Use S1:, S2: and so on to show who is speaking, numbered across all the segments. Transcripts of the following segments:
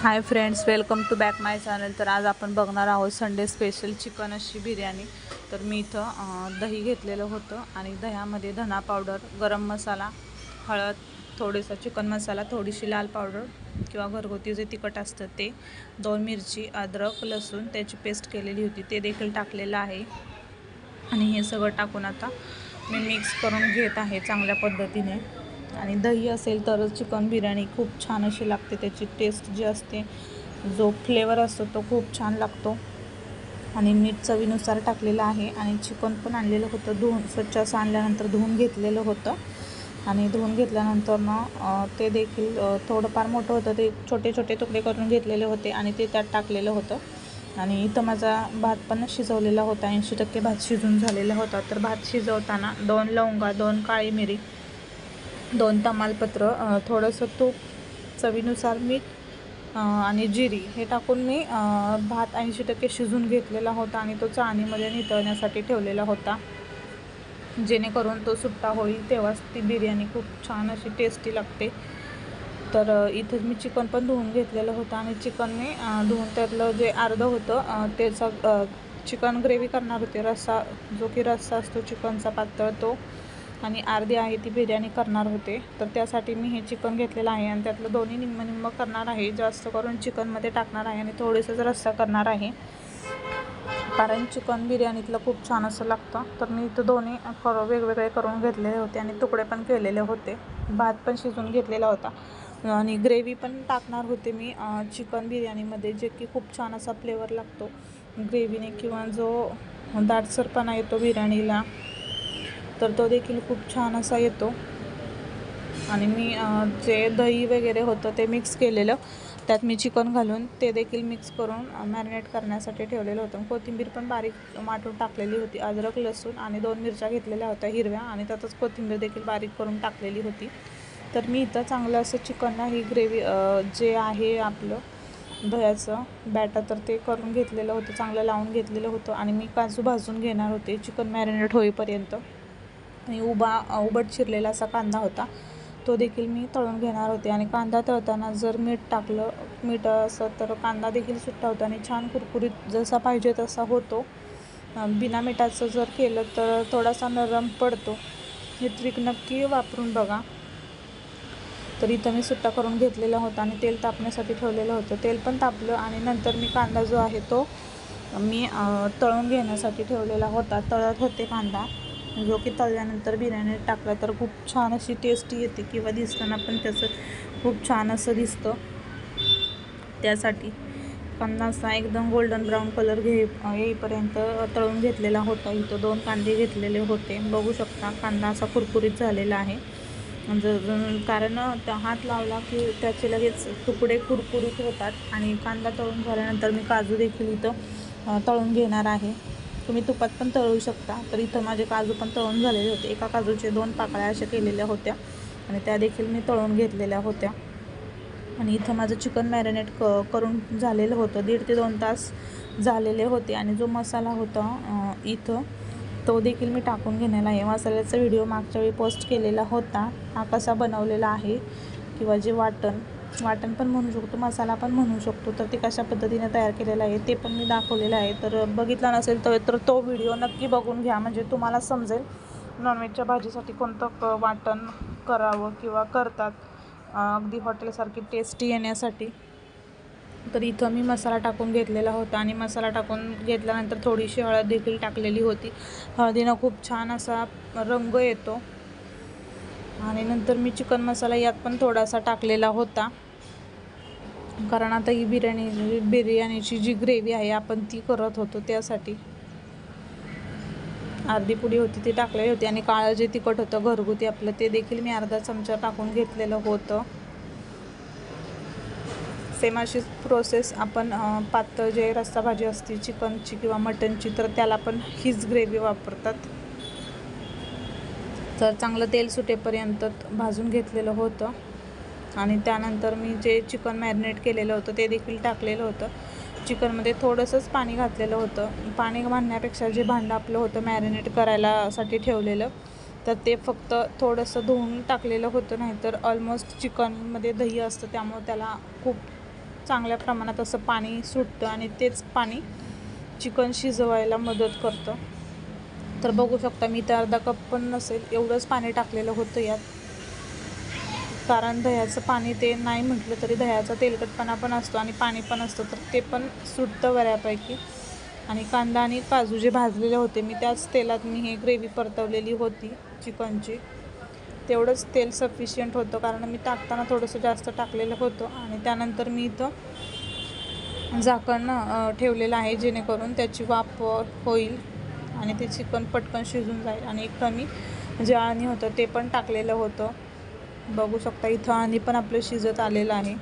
S1: High friends, welcome to back my channel. तर आज आपण बघणार आहोत संडे स्पेशल चिकन अशी बिर्याणी। तर मी इथं दही घेतलेलं होतं आणि दह्यामध्ये धना पावडर, गरम मसाला, हळद, थोडासा चिकन मसाला, थोडीशी लाल पावडर किंवा घरगुती जे तिखट असतं ते, 2 मिरची, अद्रक, लसूण त्याची पेस्ट केलेली होती ते देखील टाकलेलं आहे। आणि हे सगळं टाकून आता मी मिक्स करून घेत आहे चांगल्या पद्धतीने। आणि दही असेल तरच चिकन बिर्याणी खूप छान अशी लागते, त्याची टेस्ट जी असते, जो फ्लेवर असतो तो खूप छान लागतो। आणि मीठ चवीनुसार टाकलेलं आहे। आणि चिकन पण आणलेलं होतं, धुवून स्वच्छ असं आणल्यानंतर धुवून घेतलेलं होतं। आणि धुवून घेतल्यानंतर ना ते देखील थोडंफार मोठं होतं, ते छोटे छोटे तुकडे करून घेतलेले होते आणि ते त्यात टाकलेलं होतं। आणि इथं माझा भात पण शिजवलेला होता, 80% भात शिजून झालेला होता। तर भात शिजवताना 2 लवंगा, 2 काळी मिरी, 2 तमालपत्र, थोडंसं तूप, चवीनुसार मीठ आणि जिरी हे टाकून मी भात 80% शिजून घेतलेला होता आणि तो चाळणीमध्ये नितळण्यासाठी ठेवलेला होता, जेणेकरून तो सुट्टा होईल तेव्हाच ती बिर्याणी खूप छान अशी टेस्टी लागते। तर इथं मी चिकन पण धुवून घेतलेलं होतं आणि चिकन मी धुवून त्यातलं जे अर्धं होतं त्याचा चिकन ग्रेव्ही करणार होते, रस्सा, जो की रस्सा असतो चिकनचा पातळ तो, आणि अर्धी आहे ती बिर्याणी करणार होते। तर त्यासाठी मी हे चिकन घेतलेलं आहे आणि त्यातलं दोन्ही निम्म निम्म करणार आहे, जास्त करून चिकनमध्ये टाकणार आहे आणि थोडंसंच रस्सा करणार आहे, कारण चिकन बिर्याणीतलं खूप छान असं लागतं। तर मी इथं दोन्ही वेगवेगळे करून घेतलेले होते आणि तुकडे पण केलेले होते, भात पण शिजून घेतलेला होता आणि ग्रेव्ही पण टाकणार होते मी चिकन बिर्याणीमध्ये, जे की खूप छान असा फ्लेवर लागतो ग्रेव्हीने, किंवा जो दाटसरपणा येतो बिर्याणीला तर तो देखील खूप छान असा येतो। आणि मी जे दही वगैरे होतं ते मिक्स केलेलं, त्यात मी चिकन घालून ते देखील मिक्स करून मॅरिनेट करण्यासाठी ठेवलेलं होतं। कोथिंबीर पण बारीक वाटून टाकलेली होती, अद्रक, लसूण आणि 2 मिरच्या घेतलेल्या होत्या हिरव्या, आणि त्यातच कोथिंबीर देखील बारीक करून टाकलेली होती। तर मी इथं चांगलं असं चिकनला ही ग्रेव्ही जे आहे आपलं दह्याचं बॅटर, तर ते करून घेतलेलं होतं, चांगलं लावून घेतलेलं होतं। आणि मी काजू भाजून घेणार होते चिकन मॅरिनेट होईपर्यंत। आणि उबट चिरलेला असा कांदा होता, तो देखील मी तळून घेणार होते। आणि कांदा तळताना जर मीठ असं तर कांदा देखील सुट्टा होता आणि छान कुरकुरीत जसा पाहिजे तसा होतो। बिना मिठाचं जर केलं तर थोडासा नरम पडतो, हे ट्रिक नक्की वापरून बघा। तर इथं मी सुट्टा करून घेतलेला होता आणि तेल तापण्यासाठी ठेवलेलं होतं, तेल पण तापलं आणि नंतर मी कांदा जो आहे तो मी तळून घेण्यासाठी ठेवलेला होता, तळत होते कांदा, जो की तळल्यानंतर बिर्याणीत टाकला तर खूप छान अशी टेस्टी येते, किंवा दिसताना पण त्याचं खूप छान असं दिसतं। त्यासाठी कांदा असा एकदम गोल्डन ब्राऊन कलर येईपर्यंत तळून घेतलेला होता। इथं 2 कांदे घेतलेले होते, बघू शकता कांदा असा कुरकुरीत झालेला आहे, कारण त्या हात लावला की त्याचे लगेच तुकडे कुरकुरीत होतात। आणि कांदा तळून झाल्यानंतर मी काजू देखील इथं तळून घेणार आहे, तुम्ही तुपात पण तळू शकता। तर इथं माझे काजू पण तळून झालेले होते, एका काजूचे 2 पाकळ्या अशा केलेल्या होत्या आणि त्या देखील मी तळून घेतलेल्या होत्या। आणि इथं माझं चिकन मॅरिनेट करून झालेलं होतं, 1.5 ते 2 तास झालेले होते। आणि जो मसाला होता इथं तो देखील मी टाकून घेण्याला आहे। मसाल्याचा व्हिडिओ मागच्या वेळी पोस्ट केलेला होता, हा कसा बनवलेला आहे, किंवा जे वाटण पण म्हणू शकतो, मसाला पण म्हणू शकतो, तर ते कशा पद्धतीने तयार केलेला आहे ते पण मी दाखवलेलं आहे। तर बघितला नसेल तर तो व्हिडिओ नक्की बघून घ्या, म्हणजे तुम्हाला समजेल नॉनव्हेजच्या भाजीसाठी कोणतं वाटण करावं किंवा करतात अगदी हॉटेलसारखी टेस्टी येण्यासाठी। तर इथं मी मसाला टाकून घेतलेला होता आणि मसाला टाकून घेतल्यानंतर थोडीशी हळद देखील टाकलेली होती, हळदीनं खूप छान असा रंग येतो। आणि नंतर मी चिकन मसाला यात पण थोडासा टाकलेला होता, कारण आता ही बिर्याणीची जी ग्रेव्ही आहे आपण ती करत होतो, त्यासाठी अर्धी पुडी होती ती टाकलेली होती। आणि काळं जे तिखट होतं घरगुती आपलं, ते देखील मी अर्धा चमचा टाकून घेतलेलं होतं। सेम अशीच प्रोसेस आपण पातळ जे रस्सा भाजी असते चिकनची किंवा मटनची, तर त्याला पण हीच ग्रेव्ही वापरतात। तर चांगलं तेल सुटेपर्यंत भाजून घेतलेलं होतं आणि त्यानंतर मी जे चिकन मॅरिनेट केलेलं होतं ते देखील टाकलेलं होतं। चिकनमध्ये थोडंसंच पाणी घातलेलं होतं, पाणी घालण्यापेक्षा जे भांडं आपलं होतं मॅरिनेट करायलासाठी ठेवलेलं, तर ते फक्त थोडंसं धुवून टाकलेलं होतं, नाहीतर ऑलमोस्ट चिकनमध्ये दही असतं त्यामुळे त्याला खूप चांगल्या प्रमाणात असं पाणी सुटतं आणि तेच पाणी चिकन शिजवायला मदत करतं. तर बघू शकता मी तर अर्धा कप पण नसेल एवढंच पाणी टाकलेलं होतं यात, कारण दह्याचं पाणी ते नाही म्हटलं तरी दह्याचा तेलकटपणा पण असतो आणि पाणी पण असतं, तर ते पण सुटतं बऱ्यापैकी. आणि कांदा आणि काजू जे भाजलेले होते मी त्याच तेलात मी हे ग्रेव्ही परतवलेली होती चिकनची. तेवढंच तेल सफिशियंट होतं, कारण मी टाकताना थोडंसं जास्त टाकलेलं होतं. आणि त्यानंतर मी इथं झाकण ठेवलेलं आहे, जेणेकरून त्याची वाफ होईल आणि ते चिकन पटकन शिजून जाईल. आणि एक कमी जे आळणी होतं ते पण टाकलेलं होतं. बघू शकता इथं आणि पण आपलं शिजत आलेलं आहे.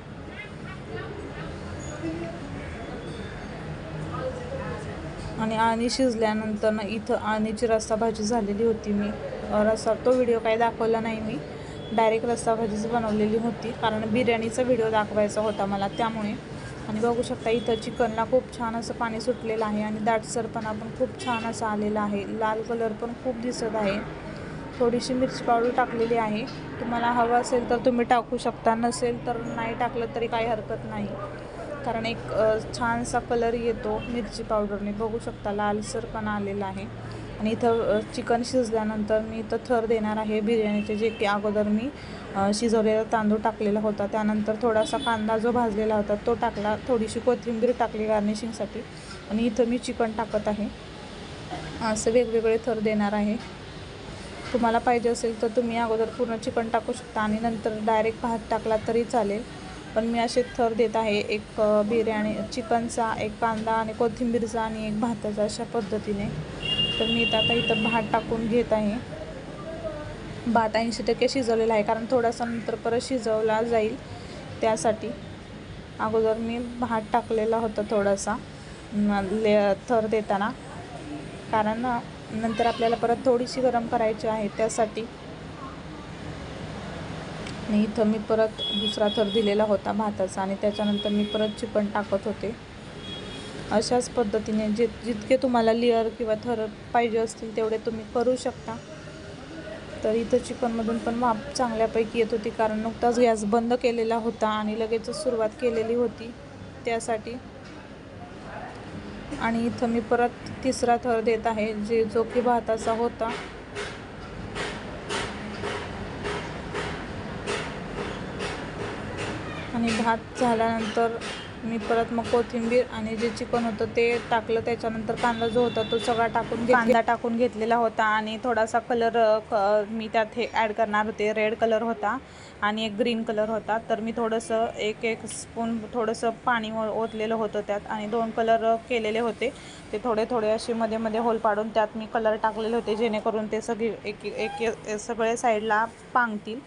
S1: आणि आळणी शिजल्यानंतर ना इथं आळणीची रस्सा भाजी झालेली होती. मी रस्सा तो व्हिडिओ काही दाखवला नाही, मी डायरेक्ट रस्सा भाजीच बनवलेली होती, कारण बिर्याणीचा व्हिडिओ दाखवायचा होता मला त्यामुळे. आणि बघू शकता इथं चिकनला खूप छान असं पाणी सुटलेलं आहे आणि दाटसरपणा पण खूप छान असा आलेला आहे. लाल कलर पण खूप दिसत आहे. थोडीशी मिरची पावडर टाकलेली आहे. तुम्हाला हवं असेल तर तुम्ही टाकू शकता, नसेल तर नाही टाकलं तरी काही हरकत नाही, कारण एक छानसा कलर येतो मिरची पावडरने. बघू शकता लालसरपणा आलेला आहे. आणि इथं चिकन शिजल्यानंतर मी इथं थर देणार आहे बिर्याणीचे, जे की अगोदर मी शिजवलेला तांदूळ टाकलेला होता. त्यानंतर थोडासा कांदा जो भाजलेला होता तो टाकला, थोडीशी कोथिंबीर टाकली गार्निशिंगसाठी. आणि इथं मी चिकन टाकत आहे. असं वेगवेगळे थर देणार आहे. तुम्हाला पाहिजे असेल तर तुम्ही अगोदर पूर्ण चिकन टाकू शकता आणि नंतर डायरेक्ट भात टाकला तरी चालेल, पण मी असे थर देत आहे. एक बिर्याणी चिकनचा, एक कांदा आणि कोथिंबीरचा आणि एक भाताचा, अशा पद्धतीने. तर मी आता इथं भात टाकून घेत आहे. भात 80% शिजवलेला आहे, कारण थोडासा नंतर परत शिजवला जाईल, त्यासाठी अगोदर मी भात टाकलेला होता थोडासा थर देताना, कारण नंतर आपल्याला परत थोडीशी गरम करायची आहे त्यासाठी. आणि इथं मी परत दुसरा थर दिलेला होता भाताचा आणि त्याच्यानंतर मी परत चिकन टाकत होते. अशाच पद्धतीने जितके तुम्हाला लेअर किंवा थर पाहिजे असतील तेवढे तुम्ही करू शकता. तर इथं चिकनमधून पण वाफ चांगल्यापैकी येत होती, कारण नुकताच गॅस बंद केलेला होता आणि लगेचच सुरुवात केलेली होती त्यासाठी. आणि इथं मी परत तिसरा थर देत आहे, जो की भाताचा होता. आणि भात झाल्यानंतर मी परत मग कोथिंबीर आणि जे चिकन होतं ते टाकलं. त्याच्यानंतर कांदा जो होता तो सगळा कांदा टाकून घेतलेला होता. आणि थोडासा कलर मी त्यात हे ॲड करणार होते. रेड कलर होता आणि एक ग्रीन कलर होता. तर मी थोडंसं एक स्पून थोडंसं पाणी ओतलेलं होतं त्यात आणि 2 कलर केलेले होते. ते थोडे थोडे असे मध्ये मध्ये होल पाडून त्यात मी कलर टाकलेले होते, जेणेकरून ते सगळे एक सगळे साईडला पांगतील.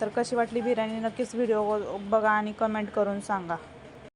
S1: तर कशी वाटली बिर्याणी नक्कीच व्हिडिओ बघा आणि कमेंट करून सांगा.